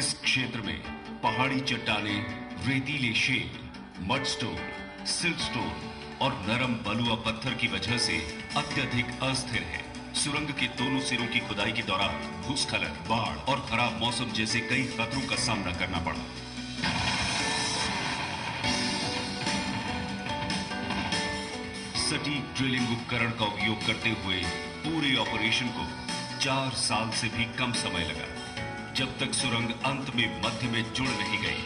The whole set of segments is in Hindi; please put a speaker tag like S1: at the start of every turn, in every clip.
S1: इस क्षेत्र में पहाड़ी चट्टानें, रेतीले शेल, मडस्टोन, सिल्टस्टोन और नरम बलुआ पत्थर की वजह से अत्यधिक अस्थिर है। सुरंग के दोनों सिरों की खुदाई के दौरान भूस्खलन, बाढ़ और खराब मौसम जैसे कई खतरों का सामना करना पड़ा। सटीक ड्रिलिंग उपकरण का उपयोग करते हुए पूरे ऑपरेशन को 4 साल से भी कम समय लगा, जब तक सुरंग अंत में मध्य में जुड़ नहीं गई।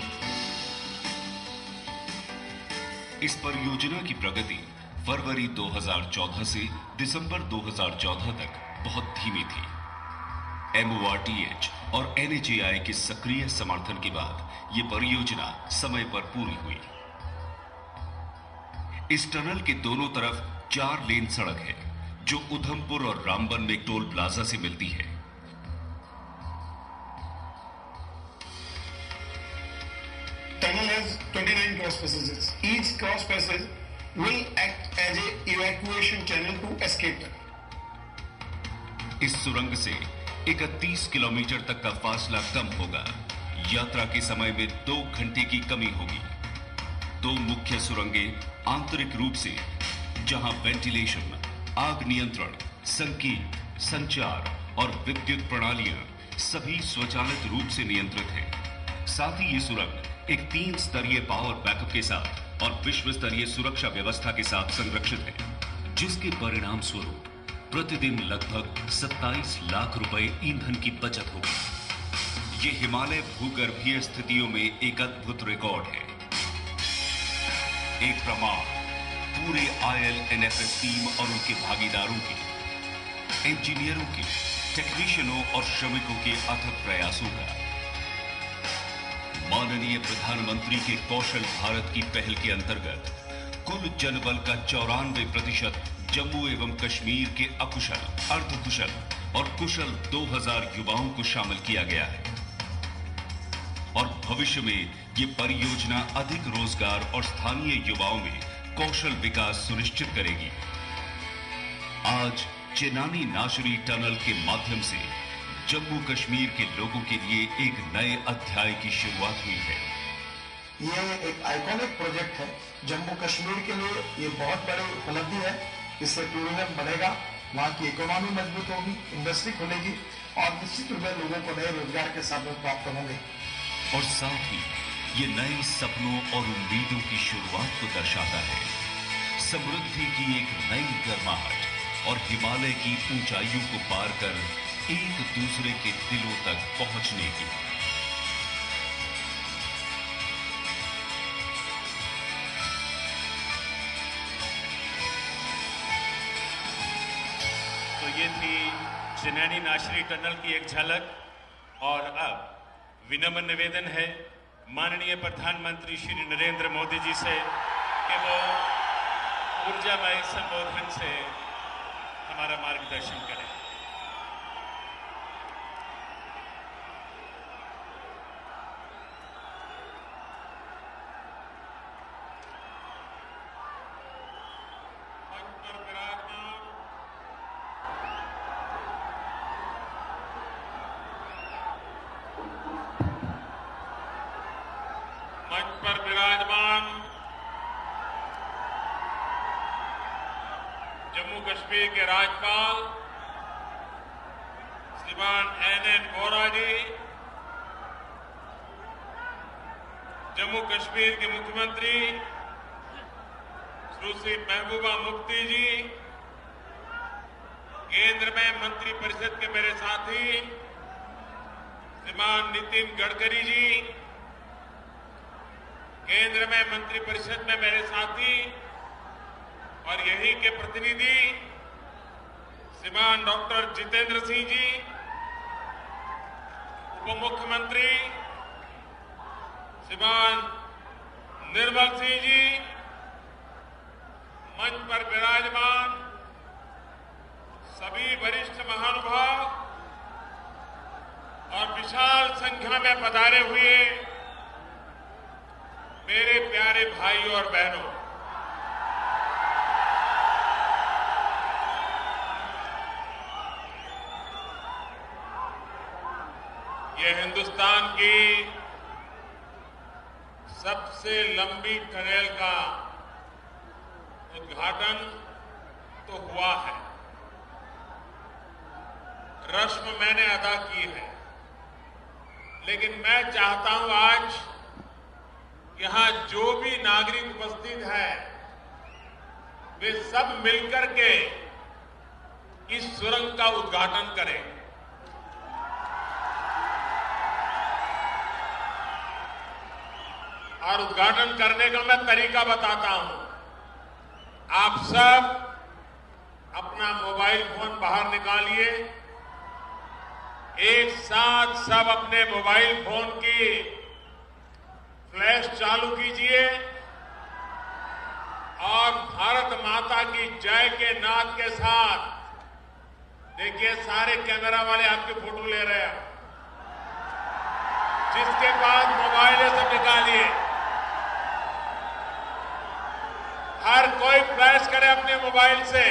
S1: इस परियोजना की प्रगति फरवरी 2014 से दिसंबर 2014 तक बहुत धीमी थी। MORTH और NHAI के सक्रिय समर्थन के बाद यह परियोजना समय पर पूरी हुई। इस टनल के दोनों तरफ 4 लेन सड़क है, जो उधमपुर और रामबन में टोल प्लाजा से मिलती है।
S2: Tunnel has 29 cross passages. Each cross passage will act as a evacuation channel to escape tunnel.
S1: इस सुरंग से 31 किलोमीटर तक का फासला कम होगा। यात्रा के समय में 2 घंटे की कमी होगी। 2 मुख्य सुरंगें आंतरिक रूप से, जहां वेंटिलेशन, आग नियंत्रण, संकीर्ण, संचार और विद्युत प्रणालियां सभी स्वचालित रूप से नियंत्रित हैं। साथ ही ये सुरंग एक 3 स्तरीय पावर बैकअप के साथ और विश्व स्तरीय सुरक्षा व्यवस्था के साथ संरक्षित है, जिसके परिणाम स्वरूप प्रतिदिन लगभग 27 लाख रुपए ईंधन की बचत होगी। ये हिमालय भूगर्भीय स्थितियों में एक अद्भुत रिकॉर्ड है। एक प्रमाण पूरे ILNFS टीम और उनके भागीदारों के, इंजीनियरों के, टेक्नीशियनों और श्रमिकों के अथक प्रयासों का। माननीय प्रधानमंत्री के कौशल भारत की पहल के अंतर्गत कुल जनबल का 94% जम्मू एवं कश्मीर के अकुशल, अर्धकुशल और कुशल 2000 युवाओं को शामिल किया गया है और भविष्य में ये परियोजना अधिक रोजगार और स्थानीय युवाओं में कौशल विकास सुनिश्चित करेगी। आज चेनानी नाशरी टनल के माध्यम से जम्मू कश्मीर के लोगों के लिए एक नए अध्याय की शुरुआत हुई है।
S3: ये एक आइकॉनिक प्रोजेक्ट है जम्मू कश्मीर के लिए। ये बहुत बड़ी उपलब्धि है। इससे टूरिज्म बढ़ेगा, वहाँ की इकोनॉमी मजबूत होगी, इंडस्ट्री खुलेगी और निश्चित रूप में लोगों को नए रोजगार के साधन प्राप्त होंगे।
S1: और साथ ही ये नए सपनों और उम्मीदों की शुरुआत को दर्शाता है। समृद्धि की एक नई गर्माहट और हिमालय की ऊंचाइयों को पार कर एक दूसरे के दिलों तक पहुंचने की।
S4: तो ये थी चेनानी नाशरी टनल की एक झलक। और अब विनम्र निवेदन है माननीय प्रधानमंत्री श्री नरेंद्र मोदी जी से कि वो ऊर्जामय संबोधन से हमारा मार्गदर्शन करें।
S5: मंच पर विराजमान जम्मू कश्मीर के राज्यपाल श्रीमान NN वोरा जी, जम्मू कश्मीर के मुख्यमंत्री सुश्री महबूबा मुफ्ती जी, केंद्र में मंत्रिपरिषद के मेरे साथी श्रीमान नितिन गडकरी जी, केंद्र में मंत्रिपरिषद में मेरे साथी और यहीं के प्रतिनिधि श्रीमान डॉक्टर जितेंद्र सिंह जी, उप मुख्यमंत्री श्रीमान निर्मल सिंह जी, मंच पर विराजमान सभी वरिष्ठ महानुभाव और विशाल संख्या में पधारे हुए मेरे प्यारे भाइयों और बहनों, ये हिंदुस्तान की सबसे लंबी टनल का उद्घाटन तो हुआ है, रस्म मैंने अदा की है, लेकिन मैं चाहता हूं आज यहां जो भी नागरिक उपस्थित है वे सब मिलकर के इस सुरंग का उद्घाटन करें। और उद्घाटन करने का मैं तरीका बताता हूं। आप सब अपना मोबाइल फोन बाहर निकालिए, एक साथ सब अपने मोबाइल फोन की फ्लैश चालू कीजिए और भारत माता की जय के नाद के साथ देखिए सारे कैमरा वाले आपकी फोटो ले रहे हैं। जिसके पास मोबाइल है सब निकालिए, हर कोई फ्लैश करे अपने मोबाइल से।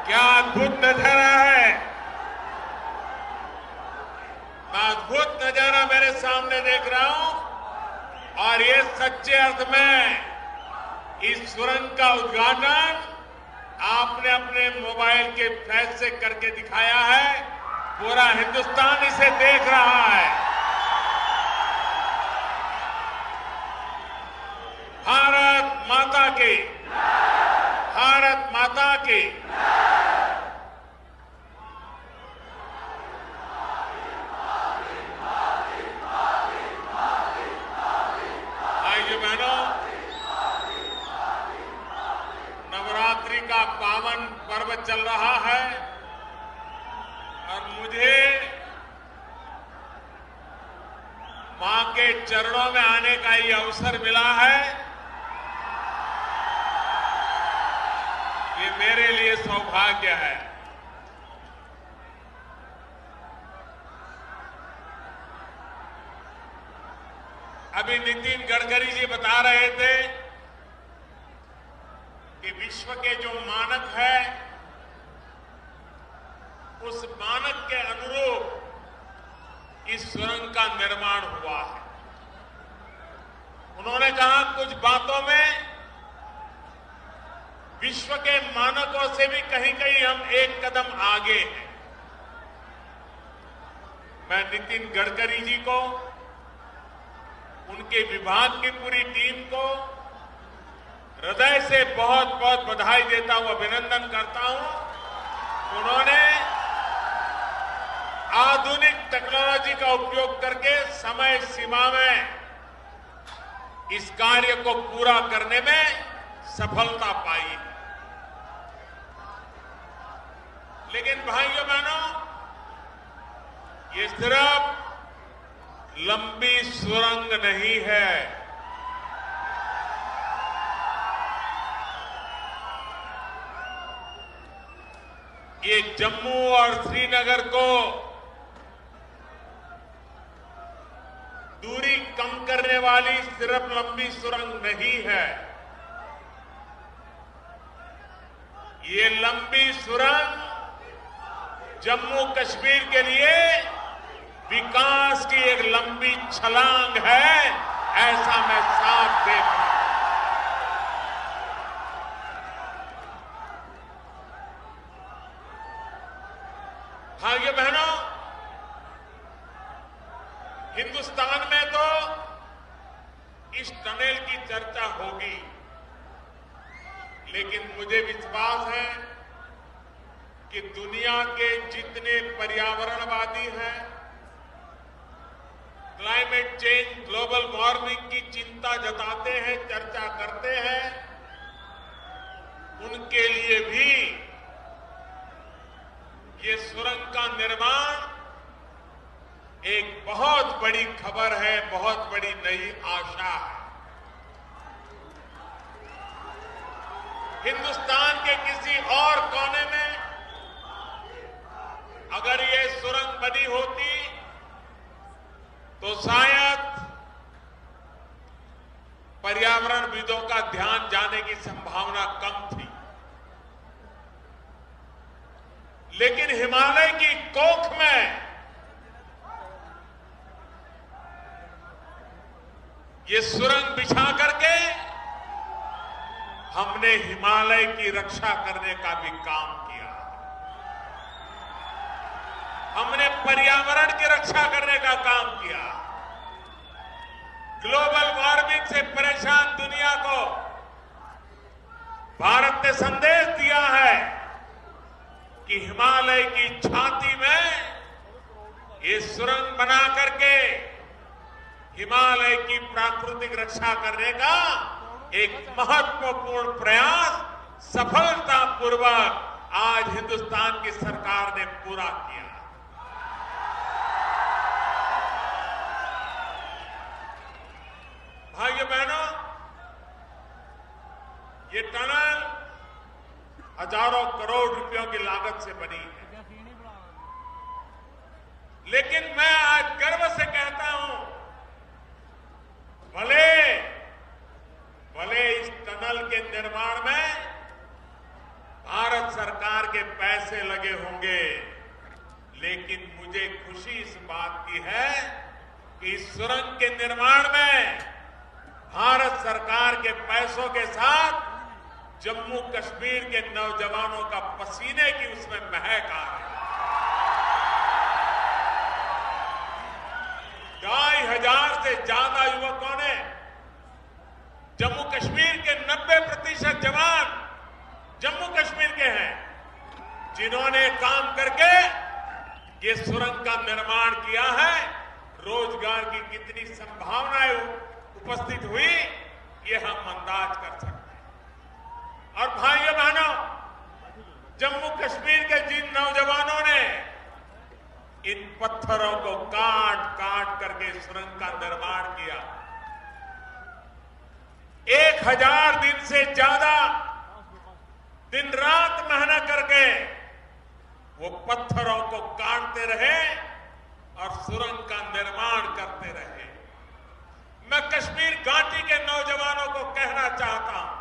S5: क्या अद्भुत नजारा है, मैं अद्भुत नजारा मेरे सामने देख रहा हूं और ये सच्चे अर्थ में इस सुरंग का उद्घाटन आपने अपने मोबाइल के फ्लैश से करके दिखाया है। पूरा हिंदुस्तान इसे देख रहा है। भारत माता की, भारत माता की। भाइयों बहनों, नवरात्रि का पावन पर्व चल रहा है और मुझे मां के चरणों में आने का ये अवसर मिला है। ये मेरे लिए सौभाग्य है। अभी नितिन गडकरी जी बता रहे थे कि विश्व के जो मानक है उस मानक के अनुरूप इस सुरंग का निर्माण हुआ है। उन्होंने कहा कुछ बातों में विश्व के मानकों से भी कहीं कहीं हम एक कदम आगे हैं। मैं नितिन गडकरी जी को, उनके विभाग की पूरी टीम को हृदय से बहुत बहुत बधाई देता हूं, अभिनंदन करता हूं। उन्होंने आधुनिक टेक्नोलॉजी का उपयोग करके समय सीमा में इस कार्य को पूरा करने में सफलता पाई। लेकिन भाइयों बहनों, ये सिर्फ लंबी सुरंग नहीं है, ये जम्मू और श्रीनगर को दूरी कम करने वाली सिर्फ लंबी सुरंग नहीं है, ये लंबी सुरंग जम्मू कश्मीर के लिए विकास की एक लंबी छलांग है, ऐसा मैं साफ देख रहा हूं। भाइयों बहनों, हिंदुस्तान में तो इस टनल की चर्चा होगी, लेकिन मुझे विश्वास है कि दुनिया के जितने पर्यावरणवादी हैं, क्लाइमेट चेंज, ग्लोबल वार्मिंग की चिंता जताते हैं, चर्चा करते हैं, उनके लिए भी ये सुरंग का निर्माण एक बहुत बड़ी खबर है, बहुत बड़ी नई आशा है। हिंदुस्तान के किसी और कोने में अगर ये सुरंग बनी होती तो शायद पर्यावरणविदों का ध्यान जाने की संभावना कम थी। लेकिन हिमालय की कोख में ये सुरंग बिछा करके हमने हिमालय की रक्षा करने का भी काम किया। हमने पर्यावरण की रक्षा करने का काम किया। ग्लोबल वार्मिंग से परेशान दुनिया को भारत ने संदेश दिया है कि हिमालय की छाती में ये सुरंग बना करके हिमालय की प्राकृतिक रक्षा करने का एक महत्वपूर्ण प्रयास सफलतापूर्वक आज हिंदुस्तान की सरकार ने पूरा किया। भाइयों बहनों, ये टनल हजारों करोड़ रुपयों की लागत से बनी है, लेकिन मैं आज गर्व से कहता हूं, भले इस टनल के निर्माण में भारत सरकार के पैसे लगे होंगे, लेकिन मुझे खुशी इस बात की है कि इस सुरंग के निर्माण में भारत सरकार के पैसों के साथ जम्मू कश्मीर के नौजवानों का पसीने की उसमें महक आ रही है। 2,500 से ज्यादा युवकों ने, जम्मू कश्मीर के 90% जवान जम्मू कश्मीर के हैं, जिन्होंने काम करके ये सुरंग का निर्माण किया है। रोजगार की कितनी संभावनाएं उपस्थित हुई, ये हम अंदाज कर सकते हैं। और भाइयों बहनों, जम्मू कश्मीर के जिन नौजवानों ने इन पत्थरों को काट काट करके सुरंग का निर्माण किया, 1000 दिन से ज्यादा दिन रात मेहनत करके वो पत्थरों को काटते रहे और सुरंग का निर्माण करते रहे। मैं कश्मीर घाटी के नौजवानों को कहना चाहता हूं,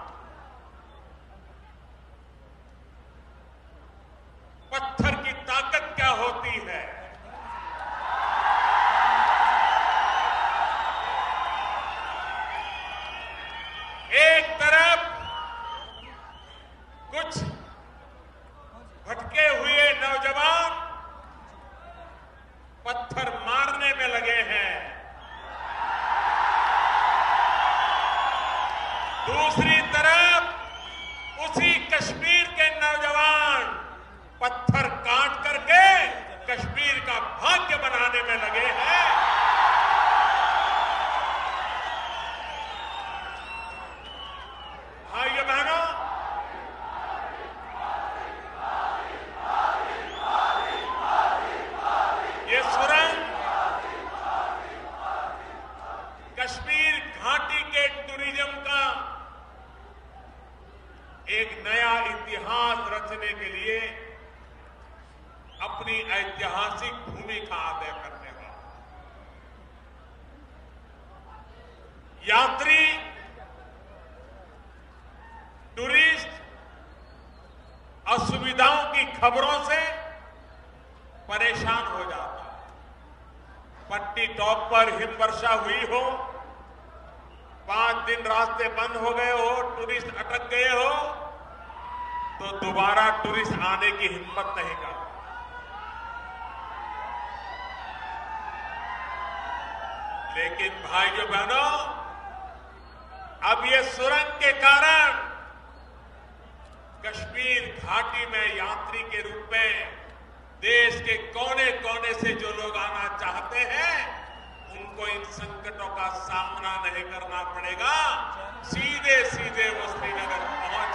S5: पत्थर की ताकत क्या होती है। एक तरफ कुछ भटके हुए नौजवान पत्थर मारने में लगे हैं, दूसरी तरफ उसी कश्मीर के नौजवान पत्थर काट करके कश्मीर का भाग्य बनाने में लगे हैं। भाइयों बहनों, ये सुरंग कश्मीर घाटी के टूरिज्म का एक नया इतिहास रचने के लिए अपनी ऐतिहासिक भूमिका अदा करने वाला। यात्री, टूरिस्ट असुविधाओं की खबरों से परेशान हो जाता है। पट्टी टॉप पर हिमवर्षा हुई हो, 5 दिन रास्ते बंद हो गए हो, टूरिस्ट अटक गए हो, तो दोबारा टूरिस्ट आने की हिम्मत नहीं करता। लेकिन भाइयों बहनों, अब ये सुरंग के कारण कश्मीर घाटी में यात्री के रूप में देश के कोने कोने से जो लोग आना चाहते हैं, उनको इन संकटों का सामना नहीं करना पड़ेगा, सीधे सीधे वो श्रीनगर पहुंच।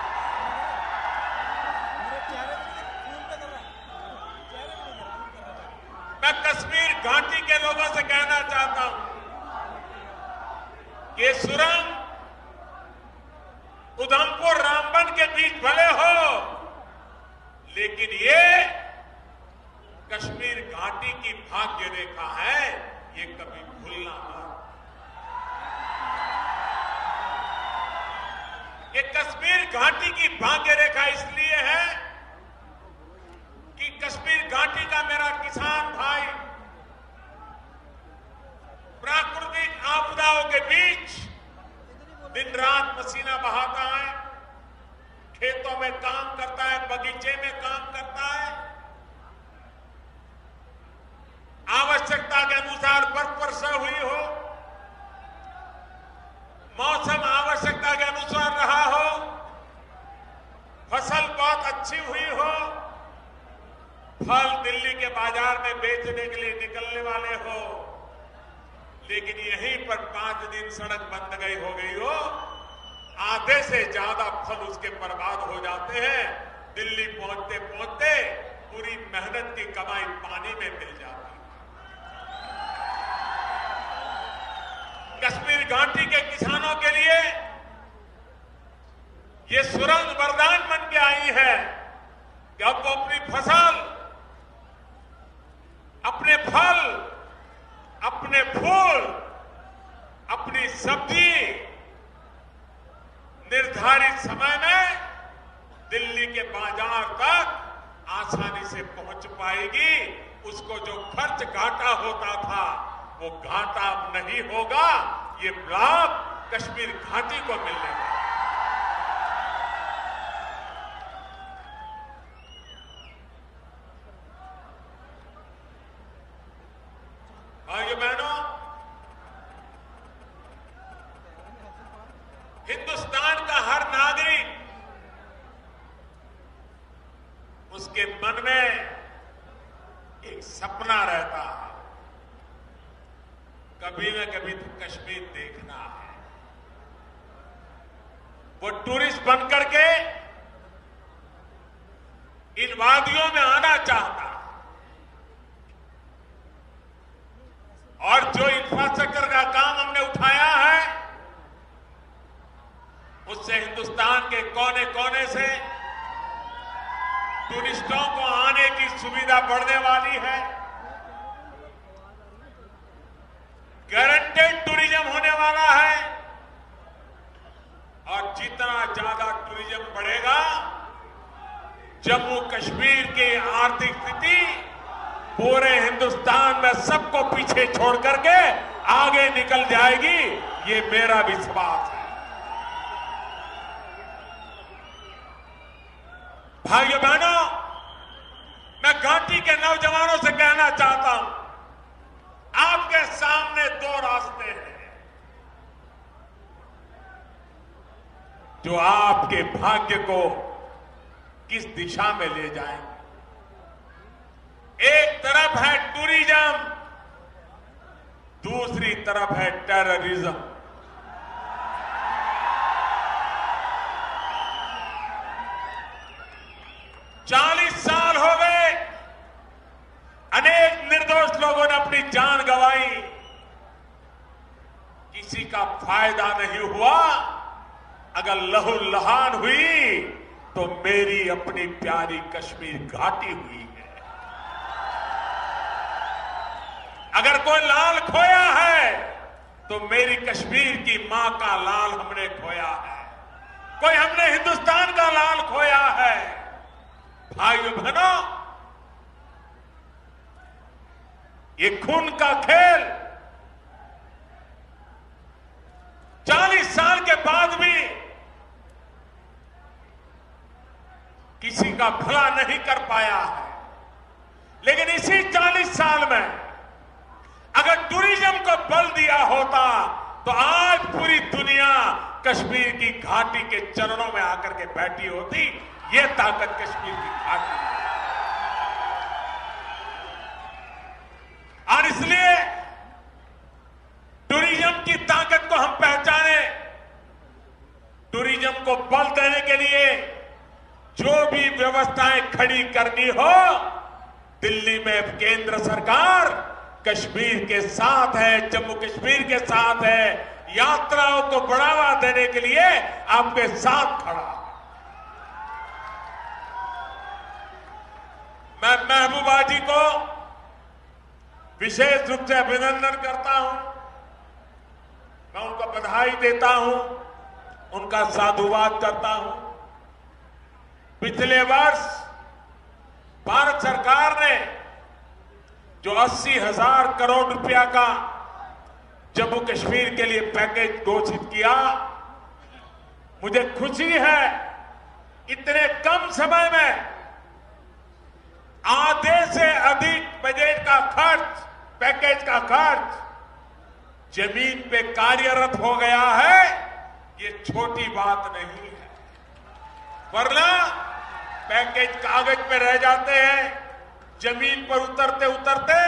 S5: मैं कश्मीर घाटी के लोगों से कहना चाहता हूं कि सुरंग उधमपुर रामबन के बीच भले हो, लेकिन ये कश्मीर घाटी की भाग्य रेखा है, ये कभी भूलना मत। ये कश्मीर घाटी की भाग्य रेखा इसलिए है कि कश्मीर के बीच दिन रात पसीना बहाता है, खेतों में काम करता है, बगीचे में काम करता है, आवश्यकता के अनुसार बर्फ वर्षा हुई हो, मौसम आवश्यकता के अनुसार रहा हो, फसल बहुत अच्छी हुई हो, फल दिल्ली के बाजार में बेचने के लिए निकलने वाले हो, लेकिन यहीं पर 5 दिन सड़क बंद हो गई हो, आधे से ज्यादा फल उसके बर्बाद हो जाते हैं। दिल्ली पहुंचते पहुंचते पूरी मेहनत की कमाई पानी में मिल जाती है। कश्मीर घाटी के किसानों के लिए ये सुरंग वरदान बन के आई है कि अब वो अपनी फसल, अपने फल, अपने फूल, अपनी सब्जी निर्धारित समय में दिल्ली के बाजार तक आसानी से पहुंच पाएगी। उसको जो खर्च घाटा होता था वो घाटा अब नहीं होगा। ये लाभ कश्मीर घाटी को मिलने वाला। भाइयों बहनों, हिंदुस्तान का हर नागरिक, उसके मन में एक सपना रहता है, कभी न कभी तो कश्मीर देखना है। वो टूरिस्ट बनकर के इन वादियों में आना चाहता है और जो इंफ्रास्ट्रक्चर का काम हमने उठाया है उससे हिंदुस्तान के कोने कोने से टूरिस्टों को आने की सुविधा बढ़ने वाली है। गारंटेड टूरिज्म होने वाला है और जितना ज्यादा टूरिज्म बढ़ेगा, जम्मू कश्मीर की आर्थिक स्थिति पूरे हिंदुस्तान में सबको पीछे छोड़ करके आगे निकल जाएगी। ये मेरा विश्वास है। भाइयों बहनों, मैं घाटी के नौजवानों से कहना चाहता हूं, आपके सामने 2 रास्ते हैं जो आपके भाग्य को किस दिशा में ले जाएंगे। एक तरफ है टूरिज्म, दूसरी तरफ है टेररिज्म। चालीस साल हो गए, अनेक निर्दोष लोगों ने अपनी जान गंवाई, किसी का फायदा नहीं हुआ। अगर लहूलुहान हुई तो मेरी अपनी प्यारी कश्मीर घाटी हुई है। अगर कोई लाल खोया है तो मेरी कश्मीर की मां का लाल हमने खोया है, कोई हमने हिंदुस्तान का लाल खोया है। भाइयों बहनों, ये खून का खेल 40 साल के बाद भी किसी का भला नहीं कर पाया है। लेकिन इसी 40 साल में अगर टूरिज्म को बल दिया होता तो आज पूरी दुनिया कश्मीर की घाटी के चरणों में आकर के बैठी होती। ये ताकत कश्मीर की घाटी है। और इसलिए टूरिज्म की ताकत को हम पहचाने, टूरिज्म को बल देने के लिए जो भी व्यवस्थाएं खड़ी करनी हो, दिल्ली में केंद्र सरकार कश्मीर के साथ है, जम्मू कश्मीर के साथ है। यात्राओं को बढ़ावा देने के लिए आपके साथ खड़ा। मैं महबूबा जी को विशेष रूप से अभिनंदन करता हूं, मैं उनको बधाई देता हूं, उनका साधुवाद करता हूं। पिछले वर्ष भारत सरकार ने जो 80,000 करोड़ रुपया का जम्मू कश्मीर के लिए पैकेज घोषित किया। मुझे खुशी है इतने कम समय में आधे से अधिक बजट का खर्च, पैकेज का खर्च जमीन पे कार्यरत हो गया है। ये छोटी बात नहीं है, वरना पैकेज कागज पे रह जाते हैं, जमीन पर उतरते उतरते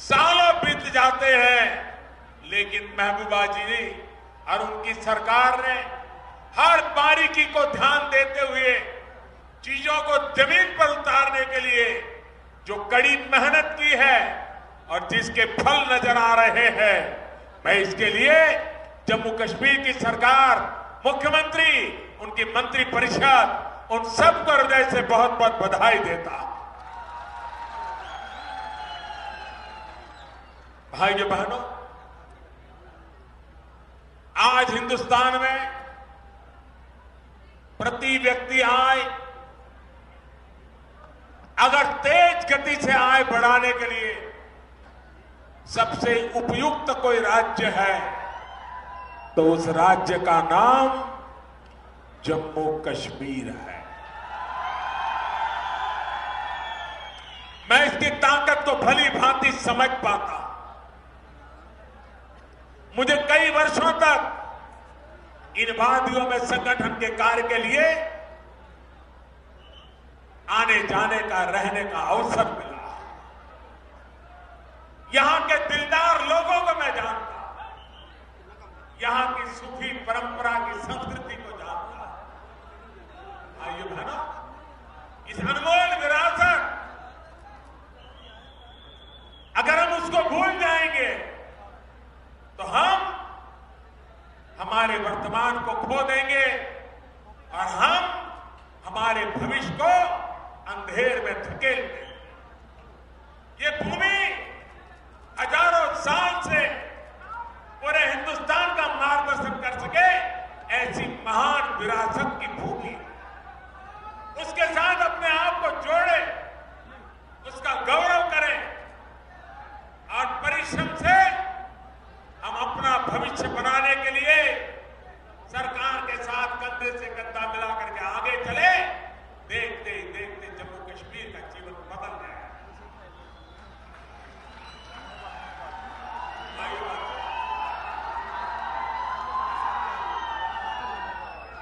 S5: सालों बीत जाते हैं। लेकिन महबूबा जी और उनकी सरकार ने हर बारीकी को ध्यान देते हुए चीजों को जमीन पर उतारने के लिए जो कड़ी मेहनत की है और जिसके फल नजर आ रहे हैं, मैं इसके लिए जम्मू कश्मीर की सरकार, मुख्यमंत्री, उनकी मंत्री परिषद, उन सबको हृदय से बहुत बहुत बधाई देता। भाइयों बहनों, आज हिंदुस्तान में प्रति व्यक्ति आय अगर तेज गति से आय बढ़ाने के लिए सबसे उपयुक्त कोई राज्य है तो उस राज्य का नाम जम्मू कश्मीर है। मैं इसकी ताकत को भली भांति समझ पाता। मुझे कई वर्षों तक इन वादियों में संगठन के कार्य के लिए आने जाने का, रहने का अवसर मिला। यहां के दिलदार लोगों को मैं जानता, यहां की सूफी परंपरा की संस्कृति को जानता। भाइयों बहनों, इस अनमोल विरासत अगर हम उसको भूल जाएंगे तो हम हमारे वर्तमान को खो देंगे और हम हमारे भविष्य को अंधेर में धकेल देंगे। ये भूमि हजारों साल से पूरे हिंदुस्तान का मार्गदर्शन कर सके ऐसी महान विरासत की भूमि, उसके साथ अपने आप को जोड़े, उसका गौरव करें और परिश्रम से हम अपना भविष्य बनाने के लिए सरकार के साथ कंधे से कंधा मिला करके आगे चले। देखते ही देखते जम्मू कश्मीर का जीवन बदल जाएगा।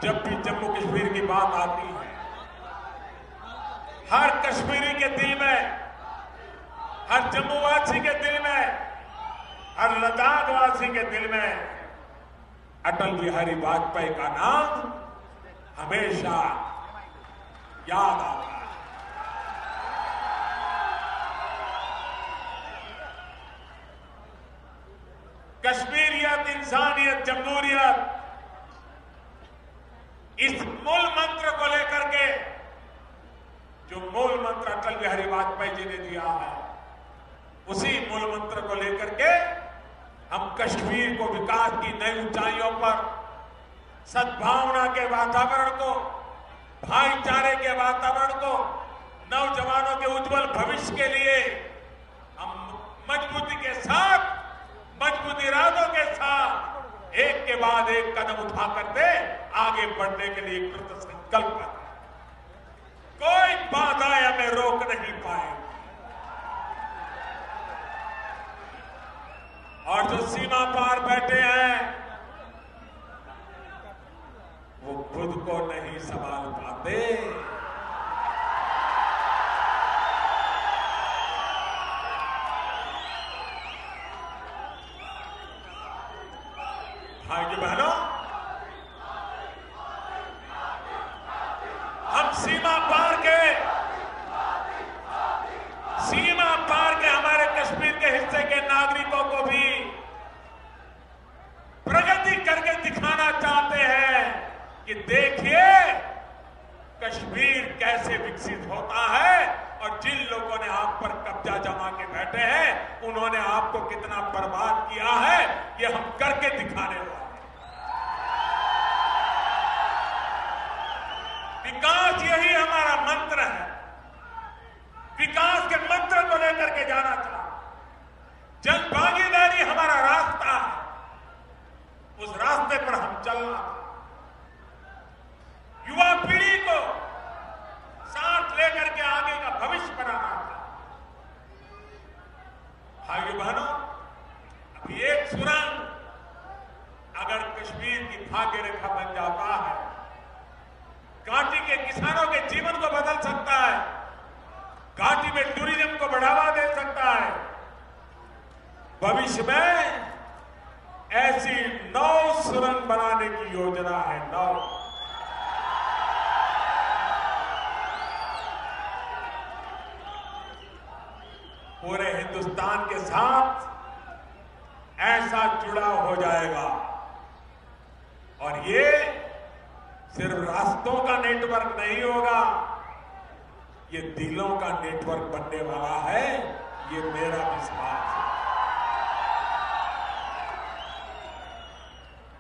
S5: जब भी जम्मू कश्मीर की बात आती है, हर कश्मीरी के दिल में, हर जम्मूवासी के दिल में, हर लद्दाख वासी के दिल में अटल बिहारी वाजपेयी का नाम हमेशा याद आता है। कश्मीरियत, इंसानियत, जमहूरियत, इस मूल मंत्र को लेकर के जो मूल मंत्र अटल बिहारी वाजपेयी जी ने दिया है, उसी मूल मंत्र को लेकर के हम कश्मीर को विकास की नई ऊंचाइयों पर, सद्भावना के वातावरण को, भाईचारे के वातावरण को, नौजवानों के उज्जवल भविष्य के लिए हम मजबूती के साथ, मजबूत इरादों के साथ एक के बाद एक कदम उठा करते आगे बढ़ने के लिए कृत संकल्प है। कोई बाधा हमें रोक नहीं पाएगी और जो सीमा पार बैठे हैं वो खुद को नहीं संभाल पाते। भाइयों बहनों, हम सीमा पार के हमारे कश्मीर के हिस्से के नागरिकों को भी प्रगति करके दिखाना चाहते हैं कि देखिए कश्मीर कैसे विकसित होता है और जिन लोगों ने आप पर कब्जा जमा के बैठे हैं उन्होंने आपको कितना बर्बाद किया है, ये हम करके दिखाने वाले हैं। विकास यही हमारा मंत्र है। विकास के मंत्र को लेकर के जाना चाहिए। जन भागीदारी हमारा रास्ता है। बहनों, अभी एक सुरंग अगर कश्मीर की भाग्य रेखा बन जाता है, घाटी के किसानों के जीवन को बदल सकता है, घाटी में टूरिज्म को बढ़ावा दे सकता है। भविष्य में ऐसी 9 सुरंग बनाने की योजना है। 9 पूरे हिंदुस्तान के साथ ऐसा जुड़ाव हो जाएगा और ये सिर्फ रास्तों का नेटवर्क नहीं होगा, ये दिलों का नेटवर्क बनने वाला है, ये मेरा विश्वास है।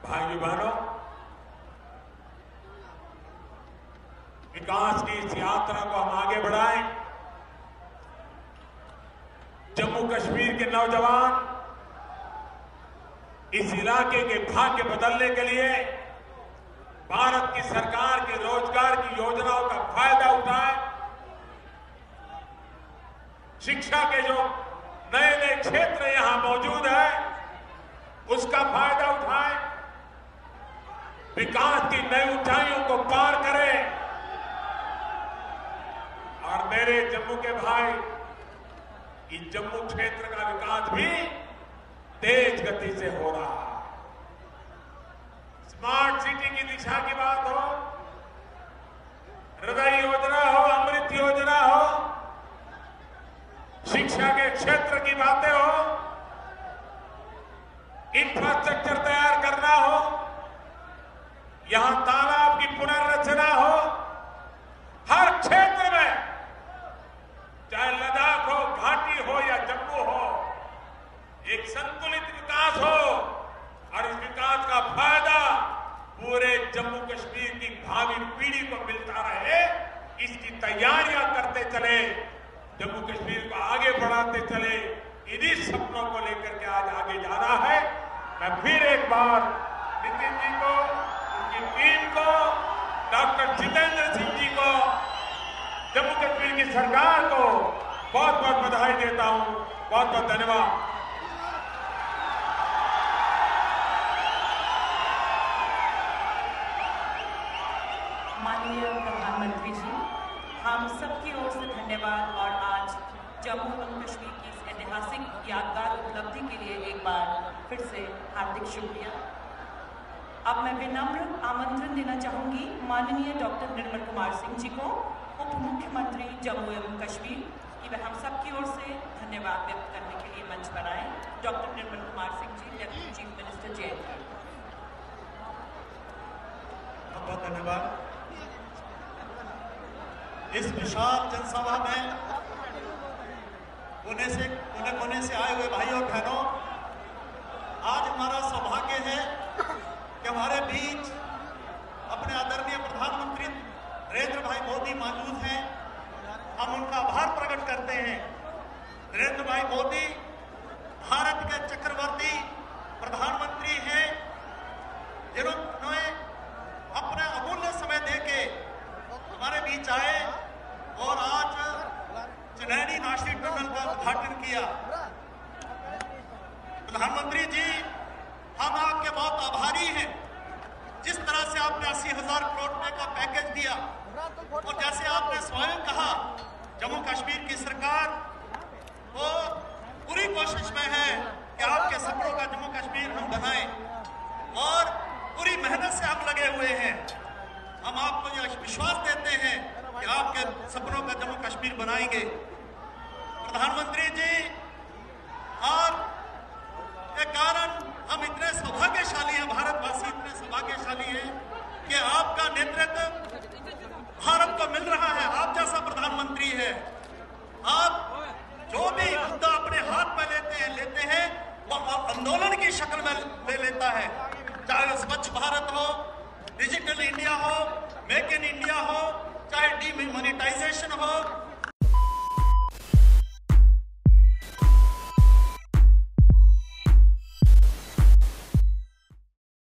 S5: भाइयों बहनों, विकास की इस यात्रा को हम आगे बढ़ाएं। जम्मू कश्मीर के नौजवान इस इलाके के भाग्य बदलने के लिए भारत की सरकार के रोजगार की योजनाओं का फायदा उठाएं। शिक्षा के जो नए नए क्षेत्र यहां मौजूद है उसका फायदा उठाएं। विकास की नई ऊंचाइयों को पार करें और मेरे जम्मू के भाई, इस जम्मू क्षेत्र का विकास भी तेज गति से हो रहा है। स्मार्ट सिटी की दिशा की बात हो, हृदय योजना हो, अमृत योजना हो, शिक्षा के क्षेत्र की बातें हो, इंफ्रास्ट्रक्चर तैयार करना हो, यहां तालाब की पुनर्रचना हो, हर क्षेत्र में, चाहे लद्दाख हो, घाटी हो या जम्मू हो, एक संतुलित विकास हो और इस विकास का फायदा पूरे जम्मू कश्मीर की भावी पीढ़ी को मिलता रहे, इसकी तैयारियां करते चले, जम्मू कश्मीर को आगे बढ़ाते चले। इन्हीं सपनों को लेकर के आज आगे जाना है। मैं फिर एक बार नितिन जी को, उनकी टीम को, डॉक्टर जितेंद्र सिंह जी को, जम्मू कश्मीर की सरकार को बहुत बहुत बधाई देता हूं। बहुत बहुत धन्यवाद।
S6: माननीय प्रधानमंत्री जी, हम सबकी ओर से धन्यवाद और आज जम्मू एवं कश्मीर की इस ऐतिहासिक यादगार उपलब्धि के लिए एक बार फिर से हार्दिक शुक्रिया। अब मैं विनम्र आमंत्रण देना चाहूंगी माननीय डॉक्टर निर्मल कुमार सिंह जी को, उप मुख्यमंत्री जम्मू एवं कश्मीर, कि वह हम सबकी ओर से धन्यवाद व्यक्त करने के लिए मंच पर आए। Doctor Nirmal Kumar Singh ji, deputy chief minister JNK।
S7: बहुत धन्यवाद। इस विशाल जनसभा में कोने कोने से आए हुए भाइयों और बहनों, आज हमारा सौभाग्य है कि हमारे बीच अपने आदरणीय प्रधानमंत्री नरेंद्र भाई मोदी मौजूद हैं। हम उनका आभार प्रकट करते हैं। नरेंद्र भाई मोदी भारत के चक्रवर्ती प्रधानमंत्री हैं, जिन्होंने अपना अमूल्य समय देके हमारे बीच आए और आज चनैनी नासिर टनल का उद्घाटन किया। प्रधानमंत्री जी, हम आपके बहुत आभारी हैं। जिस तरह से आपने 80,000 करोड़ रुपए का पैकेज दिया और जैसे आपने स्वयं कहा, जम्मू कश्मीर की सरकार वो पूरी कोशिश में है कि आपके सपनों का जम्मू कश्मीर हम बनाएं और पूरी मेहनत से हम लगे हुए हैं। हम आपको यह विश्वास देते हैं कि आपके सपनों का जम्मू कश्मीर बनाएंगे। प्रधानमंत्री जी, और के कारण हम इतने सौभाग्यशाली हैं, भारतवासी इतने सौभाग्यशाली हैं कि आपका नेतृत्व भारत को मिल रहा है। आप जैसा प्रधानमंत्री है, आप जो भी मुद्दा अपने हाथ में लेते हैं वो आंदोलन की शक्ल में ले लेता है। चाहे स्वच्छ भारत हो, डिजिटल इंडिया हो, मेक इन इंडिया हो, चाहे डीमोनेटाइजेशन हो,